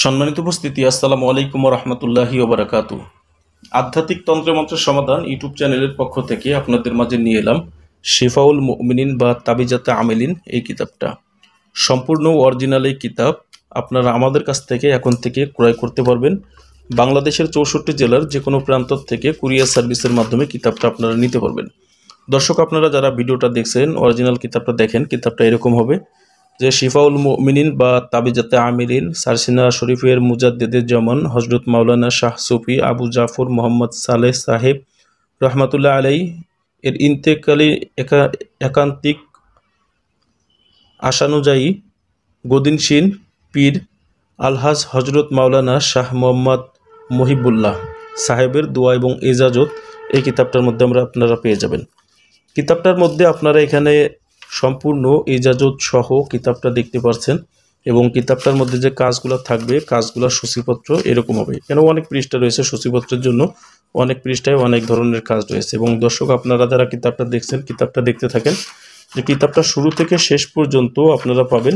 সম্মানিত উপস্থিতি, আসসালামু আলাইকুম ওয়া রাহমাতুল্লাহি ওয়া বারাকাতুহু। আধ্যাত্মিক তন্ত্র মন্ত্রের সমাধান ইউটিউব চ্যানেলের পক্ষ থেকে আপনাদের মাঝে নিয়ে এলাম শিফাউল মুমিনিন বা তাবিজাতে আমেলিন এই কিতাবটা। সম্পূর্ণ অরিজিনাল এই কিতাব আপনারা আমাদের কাছ থেকে এখন থেকে ক্রয় করতে পারবেন। বাংলাদেশের 64 জেলার যে কোনো প্রান্ত থেকে কুরিয়ার সার্ভিসের মাধ্যমে কিতাবটা আপনারা নিতে পারবেন। দর্শক, আপনারা যারা ভিডিওটা দেখছেন অরিজিনাল কিতাবটা দেখেন। কিতাবটা এরকম হবে যে শিফাউল মুমিনিন বা তাবিজাতে আমিরিন, সারসিনা শরীফের মুজাদ্দিদের জামান হজরত মাওলানা শাহ সুফি আবু জাফর মোহাম্মদ সালেহ সাহেব রহমাতুল্লাহ আলাই এর ইন্তেকালী একান্তিক আশানুযায়ী গদিনশীন পীর আলহাজ হজরত মাওলানা শাহ মোহাম্মদ মহিবুল্লাহ সাহেবের দোয়া এবং এজাজত এই কিতাবটার মধ্যে আপনারা পেয়ে যাবেন। কিতাবটার মধ্যে আপনারা এখানে সম্পূর্ণ ইজাজত সহ কিতাবটা দেখতে পাচ্ছেন এবং কিতাবটার মধ্যে যে কাজগুলো থাকবে, কাজগুলোর সূচিপত্র এরকম হবে। কেন অনেক পৃষ্ঠা রয়েছে, সূচিপত্রের জন্য অনেক পৃষ্ঠায় অনেক ধরনের কাজ রয়েছে। এবং দর্শক, আপনারা যারা কিতাবটা দেখছেন কিতাবটা দেখতে থাকেন। যে কিতাবটা শুরু থেকে শেষ পর্যন্ত আপনারা পাবেন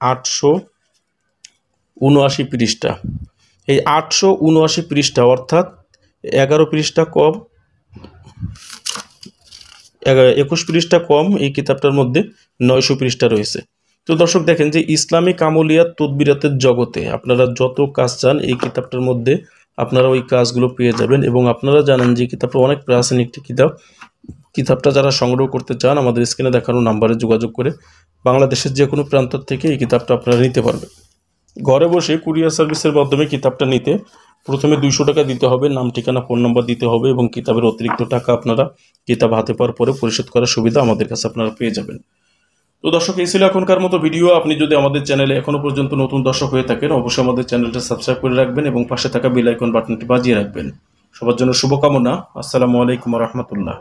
879 পৃষ্ঠা। এই 879 পৃষ্ঠা অর্থাৎ 11 পৃষ্ঠা কম, 21 পৃষ্ঠা কম এই কিতাবটার মধ্যে 900 পৃষ্ঠা রয়েছে। তো দর্শক দেখেন যে ইসলামিক আমলিয়াত তদবিরাতের জগতে আপনারা যত কাজ চান এই কিতাবটার মধ্যে আপনারা ওই কাজগুলো পেয়ে যাবেন। এবং আপনারা জানেন যে কিতাবটা অনেক প্রাচীন একটি কিতাব। কিতাবটা যারা সংগ্রহ করতে চান আমাদের স্ক্রিনে দেখানো নাম্বারে যোগাযোগ করে বাংলাদেশের যে কোনো প্রান্ত থেকে এই কিতাবটা আপনারা নিতে পারবেন। ঘরে বসে কুরিয়ার সার্ভিসের মাধ্যমে কিতাবটা নিতে প্রথমে 200 টাকা দিতে হবে, নাম ঠিকানা ফোন নাম্বার দিতে হবে এবং কিতাবের অতিরিক্ত টাকা আপনারা কিতাব হাতে পাওয়ার পরে পরিশোধ করার সুবিধা আমাদের কাছে আপনারা পেয়ে যাবেন। তো দর্শক, এই ছিল এখনকার মতো ভিডিও। আপনি যদি আমাদের চ্যানেলে এখনো পর্যন্ত নতুন দর্শক হয়ে থাকেন অবশ্যই আমাদের চ্যানেলটা সাবস্ক্রাইব করে রাখবেন এবং পাশে থাকা বেল আইকন বাটনটি বাজিয়ে রাখবেন। সবার জন্য শুভকামনা। আসসালামু আলাইকুম ওয়া রাহমাতুল্লাহ।